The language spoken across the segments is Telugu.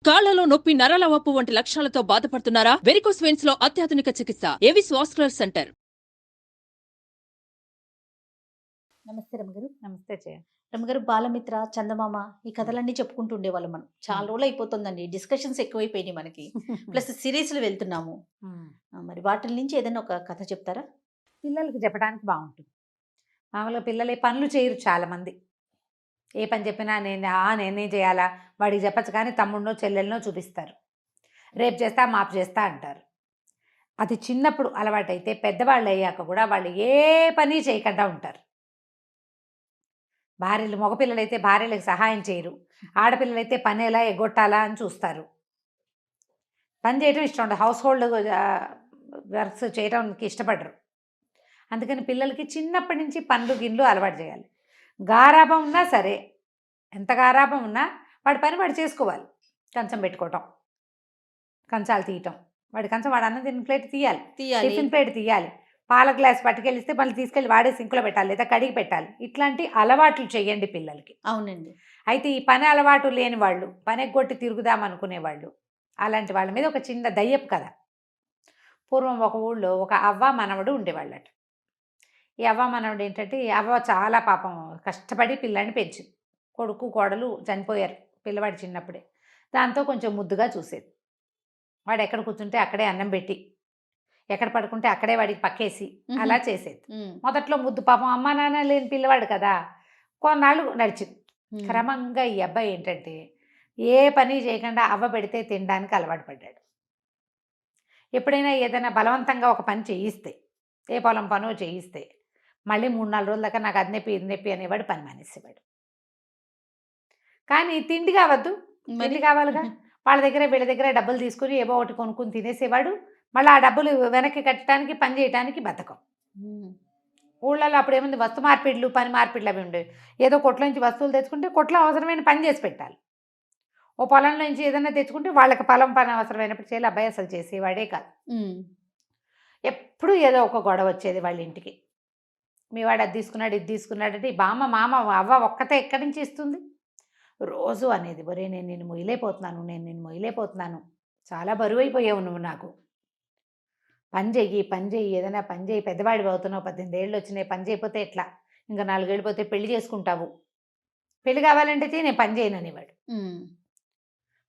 కాళ్లలో నొప్పి, నరాల వాపు వంటి లక్షణాలతో బాధపడుతున్నారా? వెరికోస్ వెయిన్స్ లో అత్యాధునిక చికిత్స ఏవిస్ వాస్కులర్ సెంటర్. నమస్తే రమగారు. నమస్తే జయ. రమగారు, బాలమిత్ర, చందమామ ఈ కథలన్నీ చెప్పుకుంటూ ఉండేవాళ్ళం మనం. చాలా రోజులు అయిపోతుందండి, డిస్కషన్స్ ఎక్కువైపోయినాయి మనకి. ప్లస్ సిరీస్లు వెళ్తున్నాము. మరి వాటి నుంచి ఏదైనా ఒక కథ చెప్తారా? పిల్లలకి చెప్పడానికి బాగుంటుంది. మామూలుగా పిల్లలు ఏ పనులు చేయరు చాలామంది. ఏ పని చెప్పినా నేనే చేయాలా, వాడికి చెప్పచ్చు కానీ తమ్ముడినో చెల్లెలనో చూపిస్తారు. రేపు చేస్తా మాపు చేస్తా అంటారు. అది చిన్నప్పుడు అలవాటైతే పెద్దవాళ్ళు అయ్యాక కూడా వాళ్ళు ఏ పని చేయకుండా ఉంటారు. భార్యలు, మగపిల్లలైతే భార్యలకు సహాయం చేయరు, ఆడపిల్లలైతే పని ఎలా ఎగ్గొట్టాలా అని చూస్తారు. పని చేయడం ఇష్టం ఉండదు, హౌస్ హోల్డ్ వర్క్స్ చేయడానికి ఇష్టపడరు. అందుకని పిల్లలకి చిన్నప్పటి నుంచి పనులు గిన్నెలు అలవాటు చేయాలి. గారాబం ఉన్నా సరే, ఎంత గారాబం ఉన్నా వాడి పని వాడు చేసుకోవాలి. కంచం పెట్టుకోవటం, కంచాలు తీయటం, వాడి కంచం వాడు అన్నం తిన్న ప్లేట్ తీయాలి, టిఫిన్ ప్లేట్ తీయాలి, పాల గ్లాస్ పట్టుకెళ్ళిస్తే మళ్ళీ తీసుకెళ్ళి వాడే సింకులో పెట్టాలి లేదా కడిగి పెట్టాలి. ఇట్లాంటి అలవాట్లు చేయండి పిల్లలకి. అవునండి. అయితే ఈ పని అలవాటు లేని వాళ్ళు, పని ఎగ్గొట్టి తిరుగుదాం అనుకునేవాళ్ళు, అలాంటి వాళ్ళ మీద ఒక చిన్న దయ్యపు కథ. పూర్వం ఒక ఊళ్ళో ఒక అవ్వ మనవడు ఉండేవాళ్ళట. ఈ అవ్వ మనవడు ఏంటంటే, ఈ అవ్వ చాలా పాపం కష్టపడి పిల్లాడిని పెంచింది. కొడుకు కోడలు చనిపోయారు పిల్లవాడు చిన్నప్పుడే. దాంతో కొంచెం ముద్దుగా చూసేది. వాడు ఎక్కడ కూర్చుంటే అక్కడే అన్నం పెట్టి, ఎక్కడ పడుకుంటే అక్కడే వాడికి పక్కేసి అలా చేసేది. మొదట్లో ముద్దు, పాపం అమ్మా నాన్న లేని పిల్లవాడు కదా, కొన్నాళ్ళు నడిచింది. క్రమంగా ఈ అబ్బాయి ఏంటంటే ఏ పని చేయకుండా అవ్వ పెడితే తినడానికి అలవాటు పడ్డాడు. ఎప్పుడైనా ఏదైనా బలవంతంగా ఒక పని చేయిస్తే, ఏ పొలం పనో చేయిస్తే మళ్ళీ 3-4 రోజుల దాకా నాకు అది నొప్పి ఇది నొప్పి అనేవాడు, పని మానేసేవాడు. కానీ తిండి కావద్దు, తిండి కావాలిగా. వాళ్ళ దగ్గర వీళ్ళ దగ్గర డబ్బులు తీసుకుని ఏవో ఒకటి కొనుక్కుని తినేసేవాడు. మళ్ళీ ఆ డబ్బులు వెనక్కి కట్టడానికి, పని చేయడానికి బద్ధకం. ఊళ్ళలో అప్పుడు ఏముంది, వస్తు మార్పిడ్లు, పని మార్పిడ్లు అవి ఉండేవి. ఏదో కొట్లో నుంచి వస్తువులు తెచ్చుకుంటే కొట్లో అవసరమైన పని చేసి పెట్టాలి. ఓ పొలంలో నుంచి ఏదైనా తెచ్చుకుంటే వాళ్ళకి పొలం పని అవసరమైనప్పుడు చేయాలి. అబ్బాయి అసలు చేసేవాడే కాదు. ఎప్పుడు ఏదో ఒక గొడవ వచ్చేది వాళ్ళ ఇంటికి. మీ వాడు అది తీసుకున్నాడు, ఇది తీసుకున్నాడంటే ఈ బామ్మ మామ అవ్వ ఒక్కతే ఎక్కడి నుంచి ఇస్తుంది. రోజు అనేది, ఒరే నేను నిన్ను మొయ్యలేకపోతున్నాను, చాలా బరువు అయిపోయావు నువ్వు, నాకు పని చెయ్యి, ఏదైనా పని చెయ్యి, పెద్దవాడివి అవుతున్నావు, 18 ఏళ్ళు వచ్చినాయి, పని చేయకపోతే ఎట్లా, ఇంకా 4 ఏళ్ళు పోతే పెళ్లి చేసుకుంటావు, పెళ్లి కావాలంటే నేను పని చేయను అనేవాడు.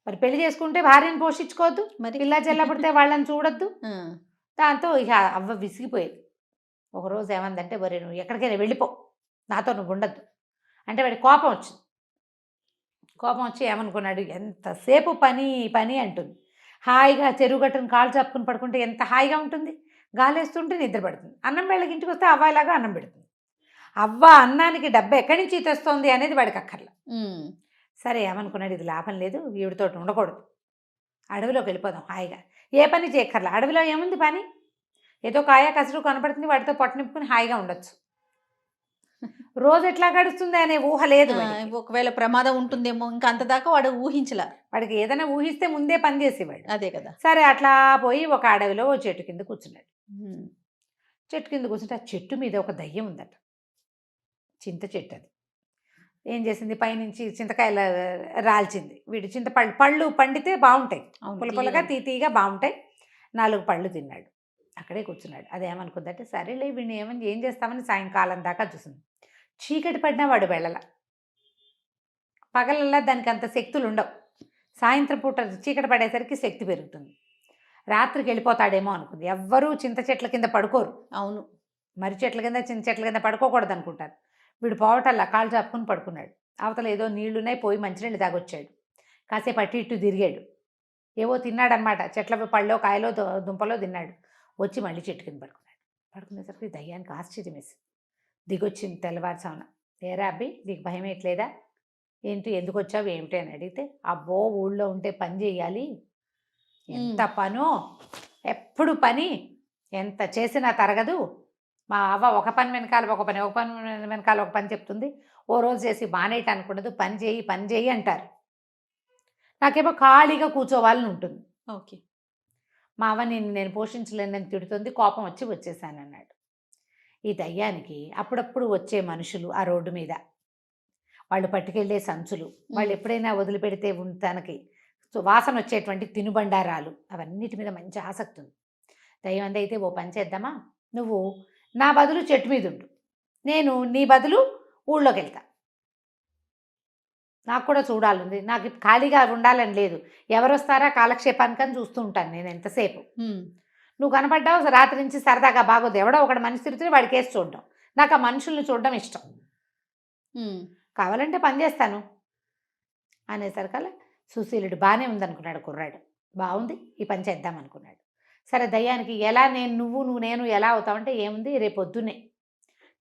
మరి పెళ్లి చేసుకుంటే భార్యను పోషించుకోవద్దు, మరి పిల్ల చెల్ల పుడితే వాళ్ళని చూడొద్దు. దాంతో ఇక అవ్వ విసిగిపోయేది. ఒకరోజు ఏమందంటే, ఒరే నువ్వు ఎక్కడికైనా వెళ్ళిపో, నాతో నువ్వు ఉండద్దు అంటే వాడి కోపం వచ్చి ఏమనుకున్నాడు, ఎంతసేపు పని అంటుంది. హాయిగా చెరువు గట్టును కాళ్ళు చాపుకుని పడుకుంటే ఎంత హాయిగా ఉంటుంది, గాలేస్తుంటే నిద్ర పడుతుంది. అన్నం వేళకి ఇంటికి వస్తే అవ్వలాగా అన్నం పెడుతుంది. అవ్వ అన్నానికి డబ్బు ఎక్కడి నుంచి తెస్తోంది అనేది వాడికి అక్కర్లా. సరే ఏమనుకున్నాడు, ఇది లాభం లేదు, వీడితో ఉండకూడదు, అడవిలోకి వెళ్ళిపోదాం హాయిగా, ఏ పని చేయక్కర్లా, అడవిలో ఏముంది పని, ఏదో కాయ కసరు కనపడుతుంది, వాటితో పొట్ట నింపుకుని హాయిగా ఉండొచ్చు. రోజు ఎట్లా గడుస్తుంది అనే ఊహ లేదు. ఒకవేళ ప్రమాదం ఉంటుందేమో, ఇంకా అంతదాకా వాడు ఊహించలా. వాడికి ఏదైనా ఊహిస్తే ముందే పని చేసేవాడు. అదే కదా. సరే అట్లా పోయి ఒక అడవిలో ఓ చెట్టు కింద కూర్చున్నాడు. చెట్టు కింద కూర్చుంటే ఆ చెట్టు మీద ఒక దయ్యం ఉందట. చింత చెట్టు అది. ఏం చేసింది, పైనుంచి చింతకాయలు రాల్చింది. వీడు పళ్ళు పండితే బాగుంటాయి, పుల్లగా తీగా బాగుంటాయి. 4 పళ్ళు తిన్నాడు, అక్కడే కూర్చున్నాడు. అదేమనుకుందంటే, సరేలే వీడిని ఏం చేస్తామని సాయంకాలం దాకా చూసింది. చీకటి పడినా వాడు వెళ్ళల. పగలల్లా దానికి అంత శక్తులు ఉండవు, సాయంత్రం పూట చీకటి పడేసరికి శక్తి పెరుగుతుంది. రాత్రికి వెళ్ళిపోతాడేమో అనుకుంది. ఎవ్వరూ చింత చెట్ల కింద పడుకోరు. అవును, మర్రి చెట్ల కింద, చింత చెట్ల కింద పడుకోకూడదు అనుకుంటారు. వీడు పోవటల్లా కాళ్ళు చాపుకుని పడుకున్నాడు. అవతల ఏదో నీళ్లున్నాయి, పోయి మంచినీళ్ళు తాగొచ్చాడు. కాసేపు అటు ఇటు తిరిగాడు, ఏవో తిన్నాడనమాట. చెట్ల పళ్ళో కాయలో దుంపలో తిన్నాడు. వచ్చి మళ్ళీ చెట్టు కింద పడుకునేసరికి దయ్యానికి ఆశ్చర్యం వేసింది. దిగొచ్చింది తెల్లవారుసామున. ఏరా అబ్బి, నీకు భయం ఎట్లేదా, ఏంటి, ఎందుకు వచ్చావు ఏమిటి అని అడిగితే, అబ్బో ఊళ్ళో ఉంటే పని చేయాలి, ఎంత పనో, ఎప్పుడు పని, ఎంత చేసినా తరగదు. మా అవ్వ ఒక పని వెనకాల ఒక పని చెప్తుంది. ఓ రోజు చేసి మానేయటానికి ఉండదు, పని చేయి అంటారు. నాకేమో ఖాళీగా కూర్చోవాలని ఉంటుంది. ఓకే, మా అవ్వ నేను పోషించలేనని తిడుతుంది, కోపం వచ్చేసానన్నాడు. ఈ దయ్యానికి అప్పుడప్పుడు వచ్చే మనుషులు, ఆ రోడ్డు మీద వాళ్ళు పట్టుకెళ్ళే సంచులు, వాళ్ళు ఎప్పుడైనా వదిలిపెడితే తనకి సో వాసన వచ్చేటువంటి తినుబండారాలు అవన్నిటి మీద మంచి ఆసక్తి ఉంది. దయ్యం అంది అయితే ఓ పని చేద్దామా, నువ్వు నా బదులు చెట్టు మీద ఉండు, నేను నీ బదులు ఊళ్ళోకి వెళ్తా. నాకు కూడా చూడాలంది, నాకు ఖాళీగా ఉండాలని లేదు, ఎవరు వస్తారా కాలక్షేపానికని చూస్తూ ఉంటాను నేను ఎంతసేపు. నువ్వు కనపడ్డావు రాత్రి నుంచి సరదాగా బాగోదు, ఎవడో ఒకటి మనిషి తిరుగుతుంది వాడి కేసు చూడడం, నాకు ఆ మనుషుల్ని చూడడం ఇష్టం, కావాలంటే పని చేస్తాను అనేసరికల్లా సుశీలుడు బాగానే ఉందనుకున్నాడు కుర్రాడు, బాగుంది ఈ పని చేద్దాం అనుకున్నాడు. సరే దయ్యానికి ఎలా నువ్వు నేను ఎలా అవుతావంటే ఏముంది, రేపు పొద్దున్నే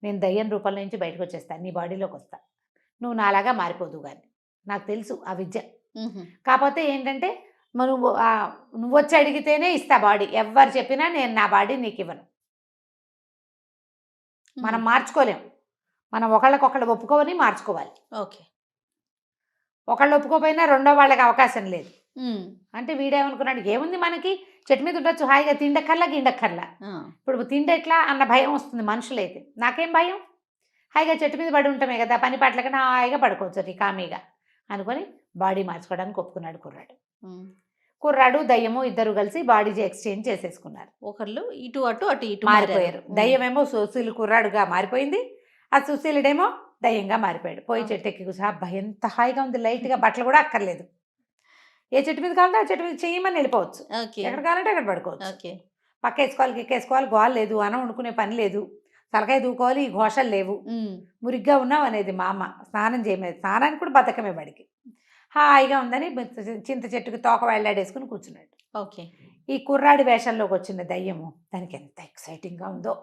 నేను దయ్యం రూపంలో నుంచి బయటకు వచ్చేస్తాను, నీ బాడీలోకి వస్తా, నువ్వు నాలాగా మారిపోదు కానీ, నాకు తెలుసు ఆ విద్య. కాకపోతే ఏంటంటే నువ్వు వచ్చి అడిగితేనే ఇస్తా బాడీ, ఎవరు చెప్పినా నేను నా బాడీ నీకు ఇవ్వను. మనం మార్చుకోలేం, మనం ఒకళ్ళకొకళ్ళు ఒప్పుకోవని మార్చుకోవాలి. ఓకే, ఒకళ్ళు ఒప్పుకోపోయినా రెండో వాళ్ళకి అవకాశం లేదు. అంటే వీడేమనుకున్నాడు, ఏముంది మనకి చెట్టు మీద ఉండొచ్చు హాయిగా, తిండక్కర్లా గిండక్కర్లా, ఇప్పుడు తిండెట్లా అన్న భయం వస్తుంది మనుషులైతే. నాకేం భయం, హాయిగా చెట్టు మీద పడి ఉంటామే కదా, పని పాటల కన్నా హాయిగా పడుకోవచ్చు కామీగా అనుకొని బాడీ మార్చుకోవడానికి ఒప్పుకున్నాడు కుర్రాడు దయ్యము ఇద్దరు కలిసి బాడీ ఎక్స్చేంజ్ చేసేసుకున్నారు. ఒకళ్ళు ఇటు అటు అటు ఇటు మారిపోయారు. దయ్యమేమో సుశీలు కుర్రాడుగా మారిపోయింది, ఆ సుశీలుడేమో దయ్యంగా మారిపోయాడు. పోయి చెట్టు ఎక్కి కూర్చో, అబ్బా ఎంత హాయిగా ఉంది, లైట్గా బట్టలు కూడా అక్కర్లేదు, ఏ చెట్టు మీద కావాలంటే ఆ చెట్టు మీద చేయమని వెళ్ళిపోవచ్చు, ఎక్కడ కావాలంటే అక్కడ పడుకోవచ్చు, పక్క వేసుకోవాలి ఎక్కేసుకోవాలి, గోల లేదు, అన్నం వండుకునే పని లేదు, తలకాయ దూకోవాలి, ఈ ఘోషలు లేవు, మురిగ్గా ఉన్నావు అనేది మా అమ్మ, స్నానం చేయలేదు, స్నానానికి కూడా బతకమే బడికి, హాయిగా ఉందని చింత చెట్టుకి తోక వెళ్ళాడేసుకుని కూర్చున్నాడు. ఓకే, ఈ కుర్రాడి వేషంలోకి వచ్చిన దయ్యము దానికి ఎంత ఎక్సైటింగ్గా ఉందో,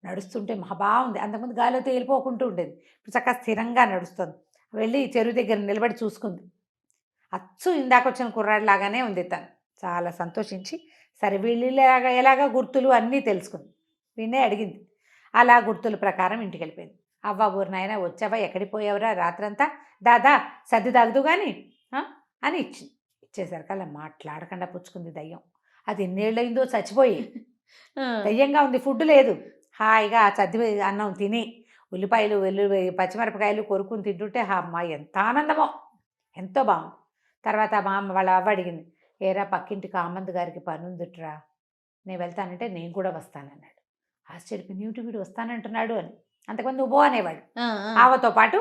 నడుస్తుంటే మహా బాగుంది. అంతకుముందు గాలిలో తేలిపోకుంటూ ఉండేది, ఇప్పుడు చక్కగా స్థిరంగా నడుస్తుంది. వెళ్ళి చెరువు దగ్గర నిలబడి చూసుకుంది, అచ్చు ఇందాక వచ్చిన కుర్రాడి లాగానే ఉంది తను. చాలా సంతోషించి సరే వీళ్ళు ఎలాగా గుర్తులు అన్నీ తెలుసుకుంది, వీణే అడిగింది, అలా గుర్తుల ప్రకారం ఇంటికి వెళ్ళిపోయింది. అవ్వ ఊరు నాయన వచ్చావా, ఎక్కడికి పోయావురా రాత్రంతా, దాదా సర్ది తాగుదు కానీ అని ఇచ్చింది. ఇచ్చేసరికి అలా మాట్లాడకుండా పుచ్చుకుంది దయ్యం. అది ఎన్నేళ్ళయిందో చచ్చిపోయి, దయ్యంగా ఉంది, ఫుడ్ లేదు, హాయిగా సర్ది అన్నం తిని ఉల్లిపాయలు పచ్చిమిరపకాయలు కొరుకుని తింటుంటే అమ్మ ఎంత ఆనందమో, ఎంతో బాగుంది. తర్వాత మా అమ్మ వాళ్ళ అవ్వ అడిగింది, ఏరా పక్కింటి కామంత్ గారికి పని ఉందిట్రా, నేను వెళ్తానంటే నేను కూడా వస్తానన్నాడు. ఆశ్చర్యపోయి నీటి వీడు వస్తానంటున్నాడు అని. అంతకుముందు నువ్వు అనేవాడు, ఆవతో పాటు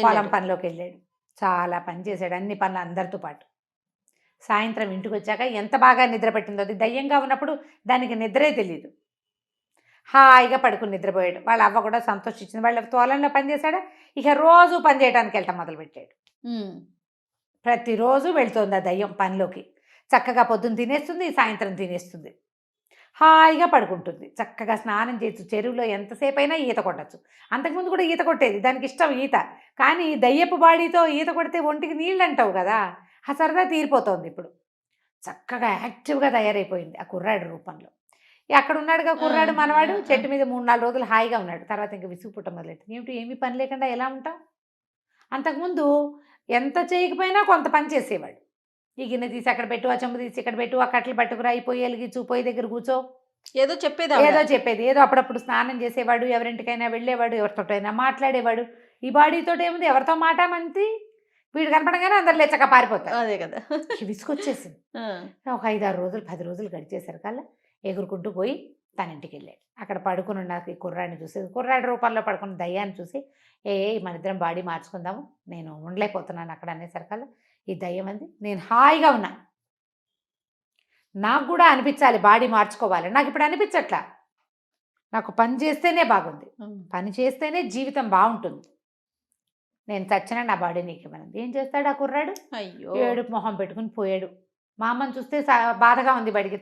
పొలం పనిలోకి వెళ్ళాడు, చాలా పని చేశాడు, అన్ని పనులు అందరితో పాటు. సాయంత్రం ఇంటికి వచ్చాక ఎంత బాగా నిద్ర పెట్టిందో, అది దయ్యంగా ఉన్నప్పుడు దానికి నిద్రే తెలియదు, హాయిగా పడుకుని నిద్రపోయాడు. వాళ్ళ అవ్వ కూడా సంతోషించింది, వాళ్ళ తోలంలో పని చేశాడు, ఇక రోజు పని చేయడానికి వెళ్ళటం మొదలుపెట్టాడు. ప్రతిరోజు వెళ్తుంది ఆ దయ్యం పనిలోకి, చక్కగా పొద్దున్న తినేస్తుంది, సాయంత్రం తినేస్తుంది, హాయిగా పడుకుంటుంది, చక్కగా స్నానం చేయొచ్చు, చెరువులో ఎంతసేపు అయినా ఈత కొట్టచ్చు. అంతకుముందు కూడా ఈత కొట్టేది, దానికి ఇష్టం ఈత, కానీ దయ్యపు బాడీతో ఈత కొడితే ఒంటికి నీళ్ళు అంటావు కదా, ఆ సరదా తీరిపోతుంది. ఇప్పుడు చక్కగా యాక్టివ్గా తయారైపోయింది ఆ కుర్రాడు రూపంలో. అక్కడ ఉన్నాడుగా కుర్రాడు మనవాడు, చెట్టు మీద 3-4 రోజులు హాయిగా ఉన్నాడు. తర్వాత ఇంకా విసుగు పుట్ట మొదలెట్టింది, ఏమిటి ఏమీ పని లేకుండా ఎలా ఉంటాం. అంతకుముందు ఎంత చేయకపోయినా కొంత పని చేసేవాడు, ఈ గిన్నె తీసి అక్కడ పెట్టు, ఆ చెంబు తీసి ఇక్కడ పెట్టు, ఆ కట్టలు పట్టుకురా, ఈ పొయ్యి వెలిగించు, పొయ్యి దగ్గర కూర్చో, ఏదో చెప్పేది, ఏదో అప్పుడప్పుడు స్నానం చేసేవాడు, ఎవరింటికైనా వెళ్ళేవాడు, ఎవరితోటైనా మాట్లాడేవాడు. ఈ బాడీతో ఏముంది, ఎవరితో మాట మంతి, వీడు కనపడగానే అందరు లేచక పారిపోతారు. అదే కదా, విసుకొచ్చేసింది. ఒక 5-6 రోజులు 10 రోజులు గడిచేసరికల్లా ఎగురుకుంటూ పోయి తన ఇంటికి వెళ్ళాడు. అక్కడ పడుకుని ఉన్న ఈ కుర్రాడిని చూసి, కుర్రాడి రూపంలో పడుకున్న దయ్యాన్ని చూసి, మన ఇద్దరం బాడీ మార్చుకుందాము, నేను ఉండలేకపోతున్నాను అక్కడ అనేసరికల్లా ఈ దయ్యం అంది, నేను హాయిగా ఉన్నా, నాకు కూడా అనిపించాలి బాడీ మార్చుకోవాలి, నాకు ఇప్పుడు అనిపించట్లా, నాకు పని చేస్తేనే బాగుంది, పని చేస్తేనే జీవితం బాగుంటుంది, నేను చచ్చినా నా బాడీ నీకు ఇవ్వనంది. ఏం చేస్తాడు ఆ కుర్రాడు, అయ్యో ఏడుపు మొహం పెట్టుకుని పోయాడు. మా అమ్మని చూస్తే బాధగా ఉంది బడికి,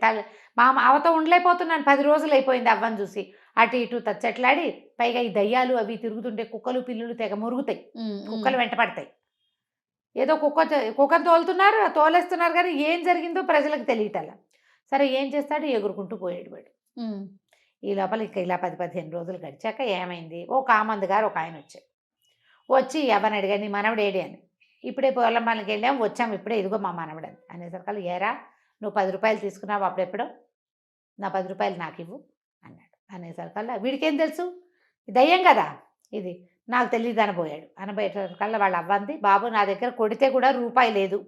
మా అమ్మ అవతో ఉండలేకపోతున్నాను, 10 రోజులు అయిపోయింది అవ్వని చూసి, అటు ఇటు తచ్చట్లాడి, పైగా ఈ దయ్యాలు అవి తిరుగుతుంటే కుక్కలు పిల్లులు తెగ మురుగుతాయి, కుక్కలు వెంట పడతాయి, ఏదో కుక్కను తోలేస్తున్నారు కానీ ఏం జరిగిందో ప్రజలకు తెలియటల్లా. సరే ఏం చేస్తాడు, ఎగురుకుంటూ పోయాడు వాడు. ఈ లోపల ఇంకా ఇలా 10-15 రోజులు గడిచాక ఏమైంది, ఓ కామంద్ గారు ఒక ఆయన వచ్చి ఎవరిని అడిగా, నీ మనవడు ఏడి అని, ఇప్పుడే పొలం పనికి వెళ్ళాము వచ్చాము, ఇప్పుడే ఇదిగో మా మనవడు అని అనేసరికల్లా, ఏరా నువ్వు 10 రూపాయలు తీసుకున్నావు అప్పుడెప్పుడో, నా 10 రూపాయలు నాకు ఇవ్వు అన్నాడు. అనేసరికల్లా వీడికేం తెలుసు, దయ్యం కదా ఇది, నాకు తెలియదు అనబోయాడు. అనబోయేసరికల్లా వాళ్ళ అవ్వంది, బాబు నా దగ్గర కొడితే కూడా రూపాయి లేదు,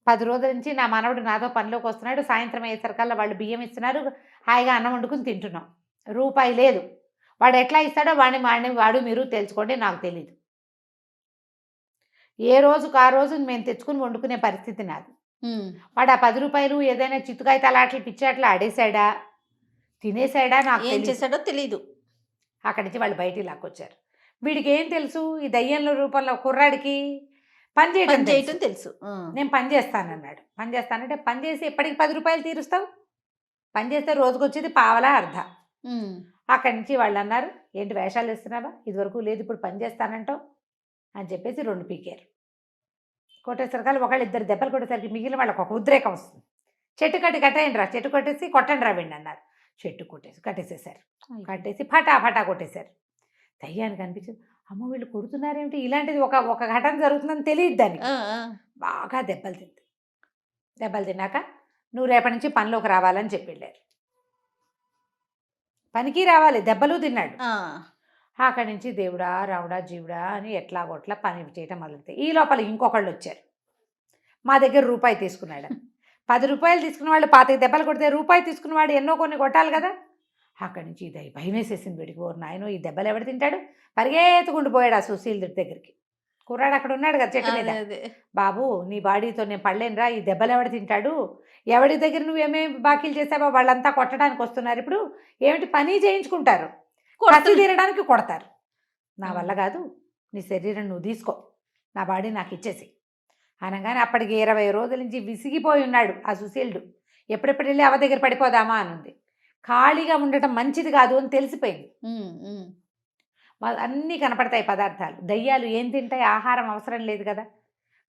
10 రోజుల నుంచి నా మనవడు నాతో పనిలోకి వస్తున్నాడు. సాయంత్రం అయ్యేసరికల్లా వాళ్ళు బియ్యం ఇస్తున్నారు. హాయిగా అన్నం వండుకుని తింటున్నాం. రూపాయి లేదు. వాడు ఎట్లా ఇస్తాడో వాడు మీరు తెలుసుకోండి, నాకు తెలీదు. ఏ రోజుకు ఆ రోజు మేము తెచ్చుకుని వండుకునే పరిస్థితి నాది. వాడు ఆ 10 రూపాయలు ఏదైనా చిత్తుకాయ తలాట్లు పిచ్చాట్లు ఆడేశాడా, తినేశాడా నాకు ఏం తెలీదు. చేశాడో తెలీదు. అక్కడి నుంచి వాళ్ళు బయటికి లాక్కొచ్చారు. వీడికి ఏం తెలుసు, ఈ దయ్యంలో రూపంలో కుర్రాడికి పని చేయడం పని తెలుసు. చేయటం తెలుసు. నేను పని చేస్తానన్నాడు. పని చేస్తానంటే పని చేసి ఎప్పటికి 10 రూపాయలు తీరుస్తావు? పని చేస్తే రోజుకు వచ్చేది పావలా అర్ధ. అక్కడి నుంచి వాళ్ళు అన్నారు, ఏంటి వేషాలు వేస్తున్నావా, ఇదివరకు లేదు ఇప్పుడు పని చేస్తానంటావు అని చెప్పేసి 2 పీకారు. కొట్టేసరికి ఒకళ్ళు 2 దెబ్బలు కొట్టేసరికి మిగిలిన వాళ్ళకి ఒక ఉద్రేకం వస్తుంది. చెట్టు కట్టేయండి రా, చెట్టు కొట్టేసి కొట్టండి రా వెండి అన్నారు. చెట్టు కట్టేసేసారు. కట్టేసి ఫటా కొట్టేశారు. దయ్యానికి అనిపించింది, అమ్మ వీళ్ళు కొడుతున్నారేమిటి, ఇలాంటిది ఒక ఘటన జరుగుతుందని తెలియదు దానికి. బాగా దెబ్బలు తిన్నాక నువ్వు రేపటి నుంచి పనిలోకి రావాలని చెప్పి వెళ్ళారు. పనికి రావాలి, దెబ్బలు తిన్నాడు. అక్కడి నుంచి దేవుడా రావుడా జీవుడా అని ఎట్లాగొట్లా పని చేయటం మొదలుతాయి. ఈ లోపల ఇంకొకళ్ళు వచ్చారు. మా దగ్గర రూపాయి తీసుకున్నాడు. 10 రూపాయలు తీసుకున్న వాళ్ళు 25 దెబ్బలు కొడితే రూపాయి తీసుకున్నవాడు ఎన్నో కొన్ని కొట్టాలి కదా. అక్కడి నుంచి భయం వేసేసింది వీడికి. ఓరు నాయనో ఈ దెబ్బలు ఎవడు తింటాడు, పరిగెత్తుకుంటూ పోయాడు ఆ సుశీల్ దగ్గరికి. కుర్రాడు అక్కడ ఉన్నాడు కదా చెట్టు మీద. బాబు నీ బాడీతో నేను పడలేనురా, ఈ దెబ్బలు ఎవడు తింటాడు, ఎవడి దగ్గర నువ్వేమేమి బాకీలు చేసావో వాళ్ళంతా కొట్టడానికి వస్తున్నారు, ఇప్పుడు ఏమిటి పని చేయించుకుంటారు, కసి తీరడానికి కొడతారు. నా వల్ల కాదు, నీ శరీరం నువ్వు తీసుకో, నా బాడీ నాకు ఇచ్చేసి అనగానే అప్పటికి 20 రోజుల నుంచి విసిగిపోయి ఉన్నాడు ఆ సుశీలుడు. ఎప్పుడెప్పుడు వెళ్ళి అవ దగ్గర పడిపోదామా అని ఉంది. ఖాళీగా ఉండటం మంచిది కాదు అని తెలిసిపోయింది. అన్నీ కనపడతాయి పదార్థాలు. దయ్యాలు ఏం తింటాయి, ఆహారం అవసరం లేదు కదా.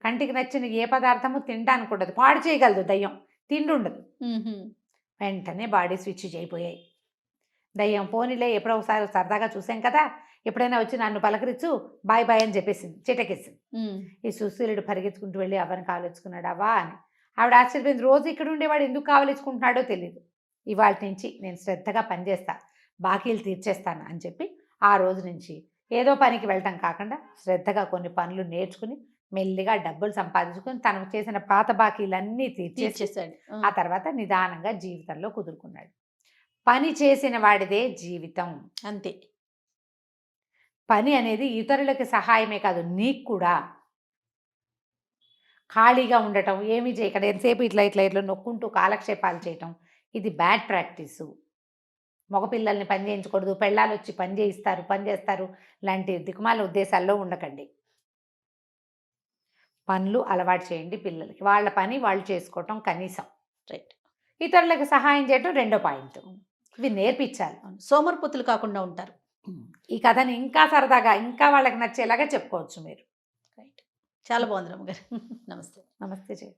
కంటికి నచ్చిన ఏ పదార్థము తినడానికి ఉండదు, పాడు చేయగలదు దయ్యం, తిండి ఉండదు. వెంటనే బాడీ స్విచ్ అయిపోయాయి. దయ్యం పోనీలే ఎప్పుడో ఒకసారి సరదాగా చూసాం కదా, ఎప్పుడైనా వచ్చి నన్ను పలకరించు, బాయ్ బాయ్ అని చెప్పేసింది, చిటకేసింది. ఈ సుశీలుడు పరిగెత్తుకుంటూ వెళ్ళి అవని కావలించుకున్నాడు అవ్వా అని. ఆవిడ ఆశ్చర్యపోయింది, రోజు ఇక్కడ ఉండేవాడు ఎందుకు కావలించుకుంటున్నాడో తెలియదు. ఇవాళ నుంచి నేను శ్రద్ధగా పనిచేస్తా, బాకీలు తీర్చేస్తాను అని చెప్పి ఆ రోజు నుంచి ఏదో పనికి వెళ్ళటం కాకుండా శ్రద్ధగా కొన్ని పనులు నేర్చుకుని మెల్లిగా డబ్బులు సంపాదించుకుని తనకు చేసిన పాత బాకీలన్నీ తీర్చేసాడు. ఆ తర్వాత నిదానంగా జీవితంలో కుదురుకున్నాడు. పని చేసిన వాడిదే జీవితం, అంతే. పని అనేది ఇతరులకి సహాయమే కాదు, నీకు కూడా. ఖాళీగా ఉండటం, ఏమీ చేయకుండా ఎంతసేపు ఇట్లా నొక్కుంటూ కాలక్షేపాలు చేయటం, ఇది బ్యాడ్ ప్రాక్టీసు. మగపిల్లల్ని పని చేయించకూడదు, పెళ్ళాలు వచ్చి పని చేస్తారు లాంటి దిక్కుమాల ఉద్దేశాల్లో ఉండకండి. పనులు అలవాటు చేయండి పిల్లలకి, వాళ్ళ పని వాళ్ళు చేసుకోవటం కనీసం. రైట్. ఇతరులకు సహాయం చేయటం 2వ పాయింట్. ఇవి నేర్పించాలి. సోమరిపోతులు కాకుండా ఉంటారు. ఈ కథని ఇంకా సరదాగా ఇంకా వాళ్ళకి నచ్చేలాగా చెప్పుకోవచ్చు మీరు. రైట్. చాలా బాగుంది రమ్మగారు. నమస్తే. నమస్తే జయ.